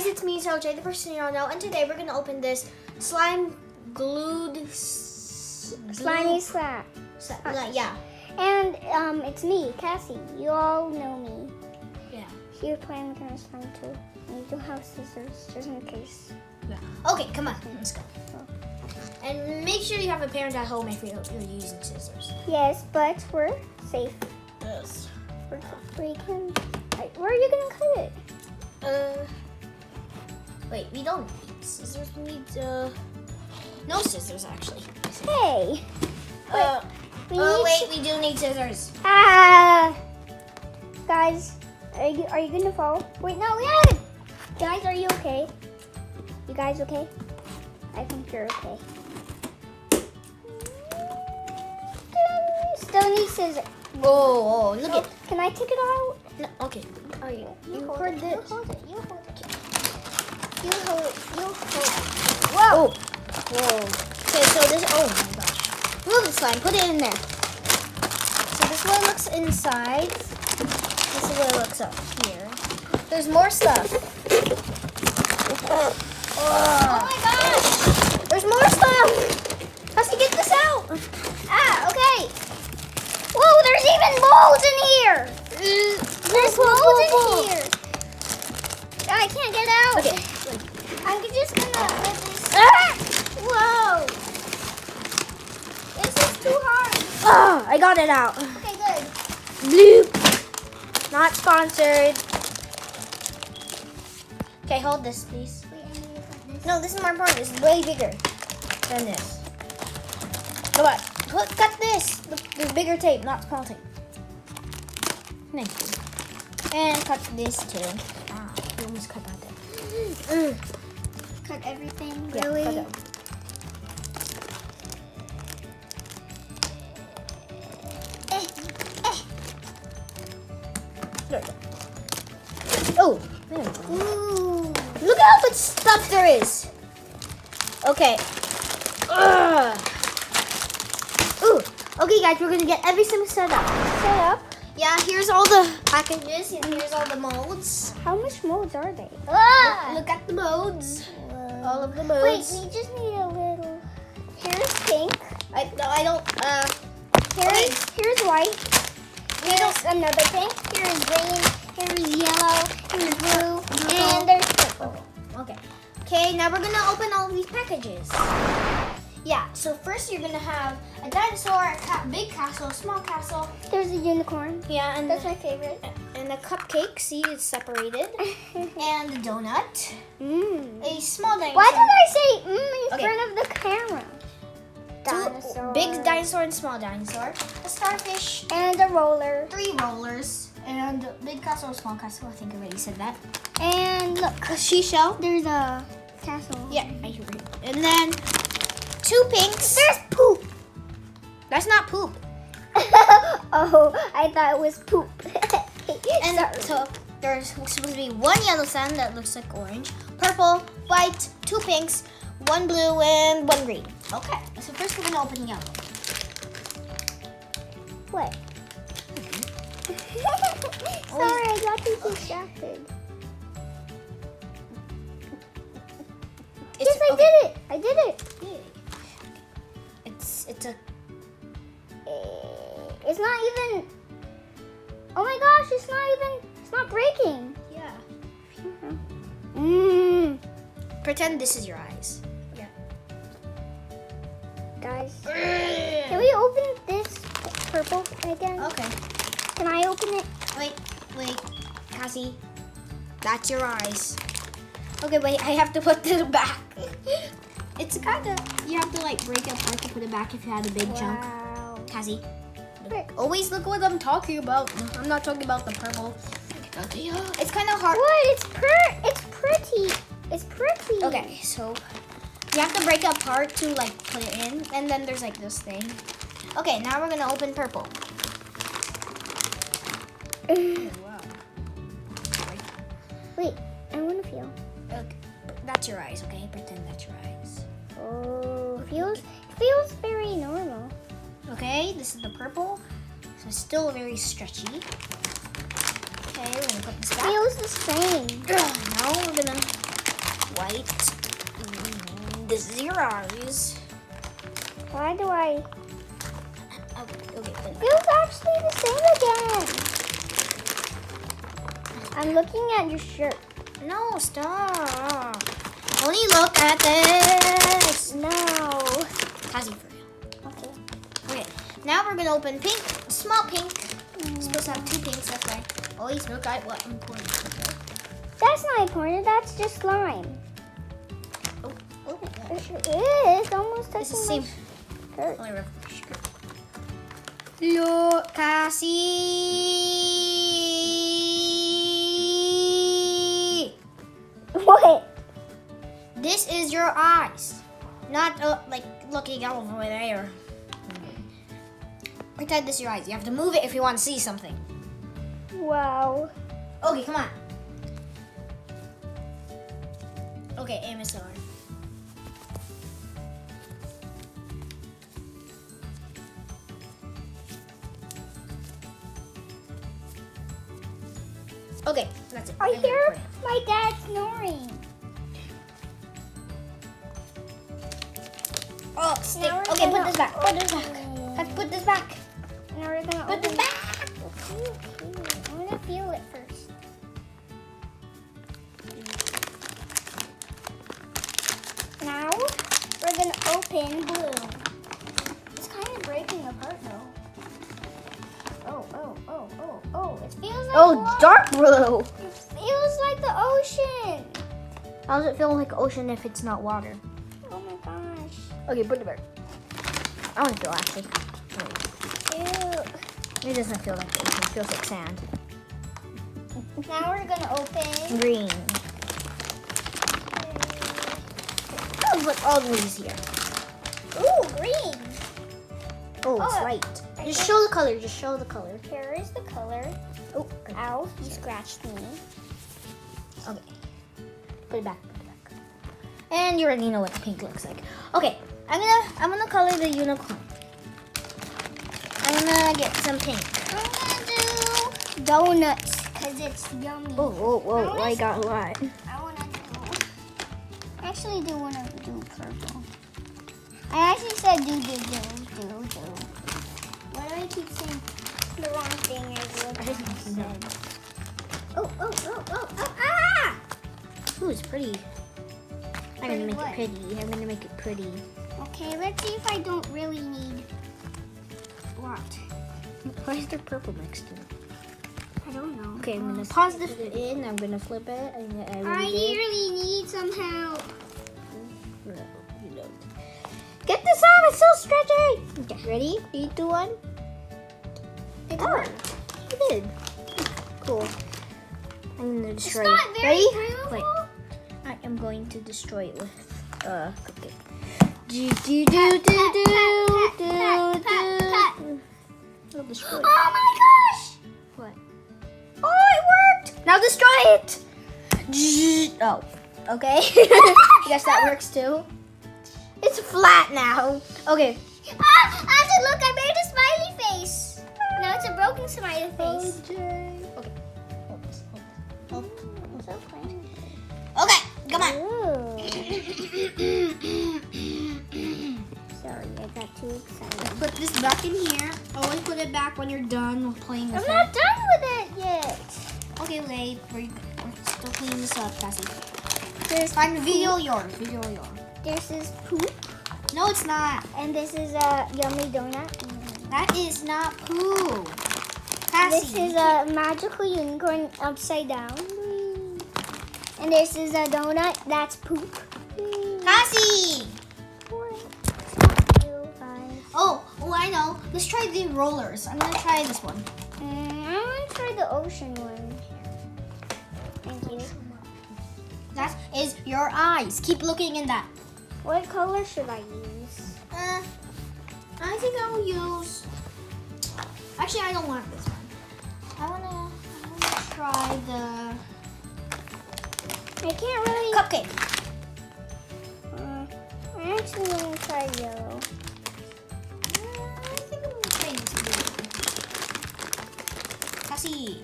it's me, Jay, the person you all know, and today we're gonna open this slime glued Slimy slap. Yeah. And it's me, Cassie. You all know me. Yeah. You're playing with my slime too. And you don't have scissors, just in case. Yeah. Okay, come on, let's go. And make sure you have a parent at home if you're using scissors. Yes, but we're safe. Yes. We can. Where are you gonna cut it? Wait, we don't need scissors. We need no scissors actually. Hey. Wait, we do need scissors. Guys, are you gonna fall? Wait, no, we haven't. Guys, are you okay? You guys okay? I think you're okay. Still need scissors. Oh, look at. Can I take it out? No, okay. Oh, you hold this. it. You hold it. You hold it. You hold it. You hold it. Whoa. Whoa. Okay, so this. Oh my gosh. Move the slime. Put it in there. So this is what it looks inside. This is what it looks up here. There's more stuff. Oh my gosh. There's more stuff. How's he get this out? Okay. Whoa, there's even molds in here. There's molds in here. I can't get out. Okay. I'm just gonna let this. Whoa. This is too hard. Oh, I got it out. Okay, good. Bloop. Not sponsored. Okay, hold this, please. Wait, I need to cut this. No, this is more important. This is way bigger than this. Come on. Cut this. The bigger tape, not small tape. Thank you. And cut this too. Ah, you almost cut that there. Cut everything, Yeah, really? cut it. There we go. Oh, there we go. Ooh. Look at how much stuff there is. Okay. Ooh. Okay, guys, we're gonna get everything set up. Set up. Yeah, here's all the packages and here's all the molds. How much molds are they? Look at the molds. Whoa. All of the Wait, molds. we just need a little. Here's pink. I don't. Here's white. Here's another pink. Here's green. Here's yellow. Here's blue. And there's purple. Okay. Okay, now we're gonna open all these packages. Yeah. So first you're gonna have a dinosaur, a big castle, small castle. There's a unicorn. Yeah, and That's my favorite. and a cupcake. See, it's separated. And a donut. Mmm. A small dinosaur. Why did I say in Okay. front of the camera? Two big dinosaur and small dinosaur. A starfish. And a roller. 3 rollers. And a big castle, small castle. I think I already said that. And look, A seashell. there's a castle. Yeah, I hear it. And then 2 pinks. There's poop. That's not poop. Oh, I thought it was poop. And Sorry. so there's supposed to be 1 yellow sand that looks like orange, purple, white, 2 pinks, 1 blue, and 1 green. Okay, so first we're gonna open yellow. What? Sorry, I got too distracted. Yes, I did it. I did it. It's a. It's not even. Oh my gosh! It's not even. It's not breaking. Yeah. Mmm. Pretend this is your eyes. Yeah. Guys, can we open this purple again? Okay. Can I open it? Wait, Cassie. That's your eyes. Okay, wait. I have to put this back. It's kind of. You have to like break it apart to put it back if you had a big chunk. Wow. Cassie. Quick. Always look what I'm talking about. I'm not talking about the purple. It's kind of hard. What? It's pretty. It's pretty. Okay, so you have to break it apart to like put it in, and then there's like this thing. Okay, now we're gonna open purple. Wow. Wait, I want to feel. Okay, that's your eyes. Okay, pretend that's your eyes. Oh, feels very normal. Okay, this is the purple. So it's still very stretchy. Okay, we're gonna put this back. Feels the same. Now we're gonna white. This is your eyes. Why do I? Okay. Feels actually the same again. I'm looking at your shirt. No, stop. Only look at this. No. Cassie, for real. Okay. Okay, now we're gonna open pink, small pink. It's supposed to have 2 pinks, that's why. Always look at what I'm pouring. Okay. That's not important. That's just slime. Oh my gosh. It is almost It's the touching same. my shirt. Only rough skirt. Look, Cassie. What? This is your eyes, not like looking over there. Pretend this is your eyes. You have to move it if you want to see something. Wow. Okay, come on. Okay, AMSR. Okay, that's it. I I'm gonna hear pour it. my dad snoring. Oh, stick. Now we're Okay, put gonna this back. Put this back. open- Let's put this back. Now we're gonna Put this open. back. Okay. I'm gonna feel it first. Now we're gonna open blue. It's kind of breaking apart though. Oh! It feels like water. Dark blue. It feels like the ocean. How does it feel like ocean if it's not water? Oh my gosh. Okay, put it back. I want to feel actually. Ew. It doesn't feel like ocean. It feels like sand. Now we're gonna open. Green. Oh, put all these here. Ooh, green. Oh, it's Oh, white. I Just think- show the color. Just show the color. Here is the color. Oh, Ow, you scratched me. okay. Put it back. Put it back. And you already know what the pink looks like. Okay, I'm gonna color the unicorn. I'm gonna get some pink. I'm gonna do donuts because it's yummy. Whoa! I got a lot. I wanna do purple. I actually said do. Why do I keep saying the wrong thing as what I said? Oh, ah! Ooh, it's pretty. I'm gonna Pretty make what? it pretty. I'm gonna make it pretty. Okay, let's see if I don't really need what. Why is there purple next to it? I don't know. Okay, I'm gonna pause this in. I'm gonna flip it. I really need some help. Get this off! It's so stretchy. Okay, ready? 3, 2, 1. It Oh, worked. you did. Cool. I'm gonna It's destroy not it. very Ready? beautiful. Wait. I am going to destroy it with cookie. Do. I'll destroy it. Oh my gosh! What? Oh, it worked! Now destroy it! Oh, okay. I guess that works too. It's flat now. Okay. Actually, look, I made a smiley face. Now it's a broken smiley face. Okay. Hold this. So funny. Okay, come on. Sorry, I got too excited. Put this back in here. Always put it back when you're done playing with I'm it. not done with it yet. Okay, wait. We're still cleaning this up, Cassie. There's Fine, video poop. your. This is poop, No, it's not. and this is a yummy donut. That is not poo. Cassie. This is a magical unicorn upside down. And this is a donut. That's poop. Cassie. Oh, I know. Let's try the rollers. I'm gonna try this one. I want to try the ocean one. Thank you. That is your eyes. Keep looking in that. What color should I use? I think I will use. Actually, I don't want this one. I wanna try the I can't really. cupcake. I actually want to try yellow. I think I'm gonna try this blue. Cassie.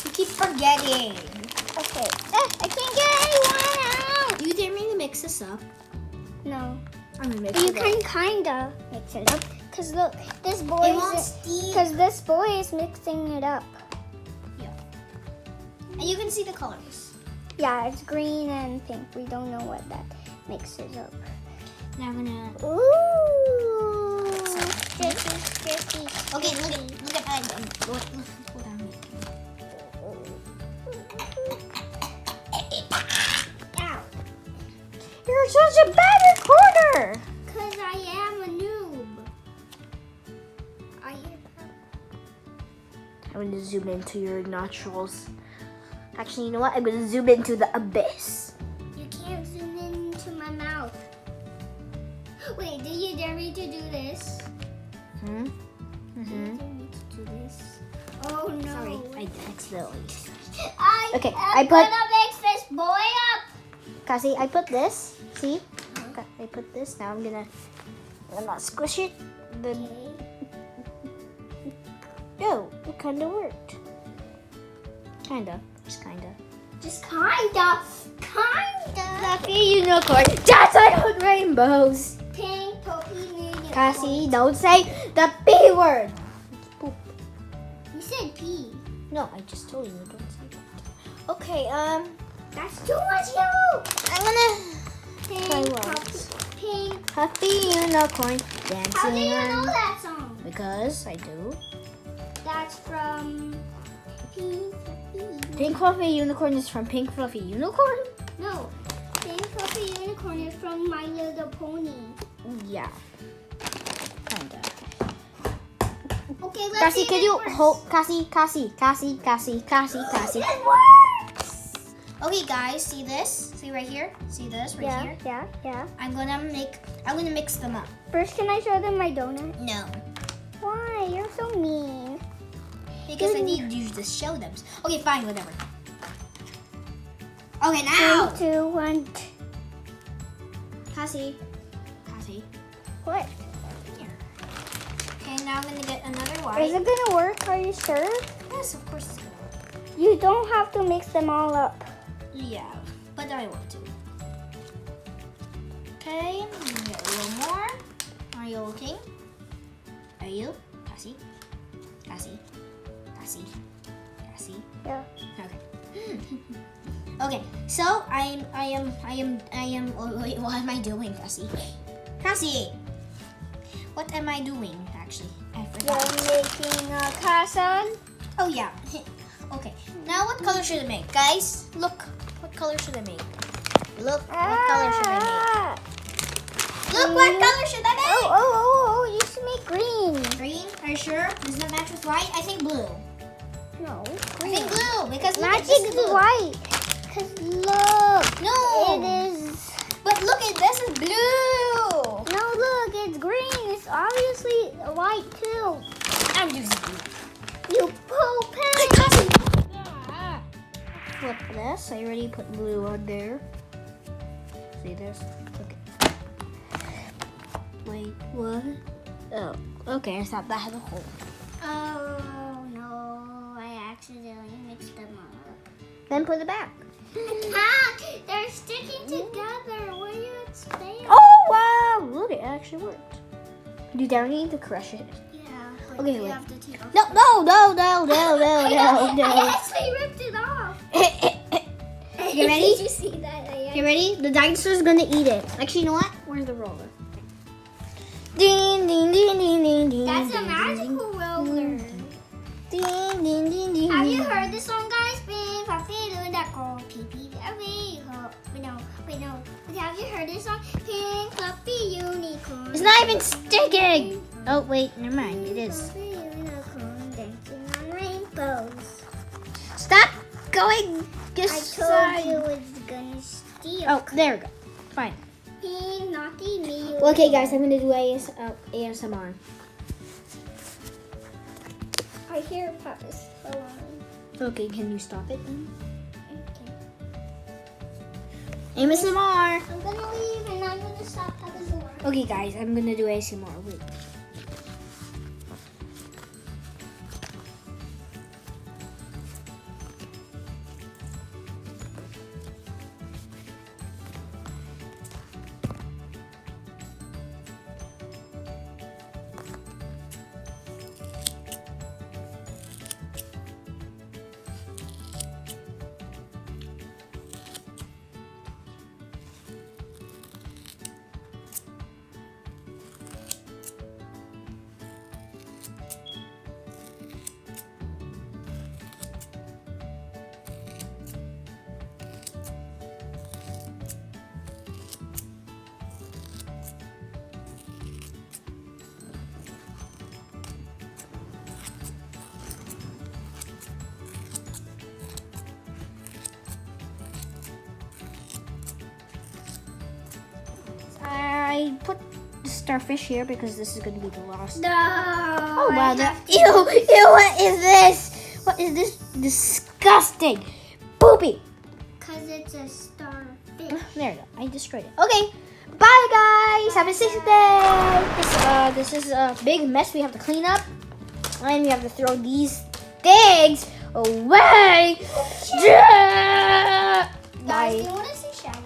You keep forgetting. Okay. I can't get this up. No. I'm gonna mix You it up. can kinda mix it up. Cause look, this boy It won't steam. Cause this boy is mixing it up. And you can see the colors. Yeah, it's green and pink. We don't know what that mixes up. Now I'm gonna. Ooh. Sticky. Okay, look at what I'm making. Ow. You're such a bad recorder. Cause I am a noob. I'm gonna zoom into your nostrils. Actually, you know what? I'm gonna zoom into the abyss. You can't zoom into my mouth. Wait, did you dare me to do this? Hmm? Did you dare me to do this? Oh no. Sorry, I accidentally. Okay, I I'm put- gonna mix this boy up. Cassie, I put this. See? I put this. Now I'm gonna not squish it. Then oh, it kind of worked. Kinda. Just kinda. Just kinda. Fluffy unicorn. Just like with rainbows. Pink puppy unicorn. Cassie, don't say the P word. Poop. You said P. No, I just told you don't say that. Okay, That's too much yellow. I'm gonna Pink try what? puppy. Pink. Puffy unicorn How dancing do you know on. that song? Because I do. That's from Pink Puppy. Pink Fluffy Unicorn is from Pink Fluffy Unicorn? No, Pink Puppy Unicorn is from My Little Pony. Yeah. Kinda. Okay, let's Cassie, see could if you it works. hold Cassie? It works. Okay guys, see this? See right here? See this right here? Yeah. I'm gonna mix them up. First, can I show them my donut? No. Why? You're so mean. Because I need you to show them. Okay, fine, whatever. Okay, now! 3, 2, 1. Cassie. What? Here. Okay, now I'm gonna get another Is white. it gonna work? Are you sure? Yes, of course it's gonna work. You don't have to mix them all up. Yeah, but I want to. Okay, I'm gonna get a little more. Are you looking? Are you? Cassie? Yeah. Okay. Okay, so I am. Oh, wait, what am I doing, Cassie? Cassie, what am I doing actually? I forgot. You're making a castle. Oh yeah. Okay. Now what color should I make, guys? Look. What color should I make? Look. What color should I make? Look. What color should I make? Oh! You should make green. Green? Are you sure? Does that match with white? I think blue. No, I green. think blue because look at Magic this is blue. white. Cause look, No. it is. But look at this is blue. No, look, it's green. It's obviously white too. I'm using blue. You poop Flip this. I already put blue on there. See this? Okay. Wait, what? Oh, okay. I thought that had a hole. Oh no, I accidentally mixed them up. Then put it back. They're sticking together. What do you expect? Oh wow! Look, it actually worked. You don't need to crush it. Yeah. But Okay, you wait. have to take off. No! I actually ripped it off. You ready? Did you see that? You ready? The dinosaur's gonna eat it. Actually, you know what? Where's the roller? Ding, ding, ding, ding, ding, ding. That's a ding, magical roller. Ding, ding, ding, ding. Have you heard this song, guys? Pink fluffy unicorn, pee pee away. Wait, no. Have you heard this song? Pink fluffy unicorn. It's not even sticking. Oh wait, never mind. It is. Fluffy unicorn dancing on rainbows. Stop going. I told you it's gonna steal. Oh, there we go. Fine. Pink naughty me. Okay, guys, I'm gonna do ASMR. I hear Papa's alarm. Okay, can you stop it then? Okay. ASMR. I'm gonna leave and I'm gonna stop Papa's alarm. Okay, guys, I'm gonna do ASMR. Wait. I put the starfish here because this is gonna be the last. No. Oh wow! Ew! What is this? What is this? Disgusting! Poopy! Cause it's a starfish. There you go. I destroyed it. Okay. Bye guys. Have a safe day. This is a big mess we have to clean up, and we have to throw these things away. Yeah. Guys, do Bye. you want to see Shaggy?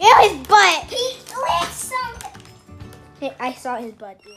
Ew, his butt. He licked something. Hey, I saw his butt. Ew.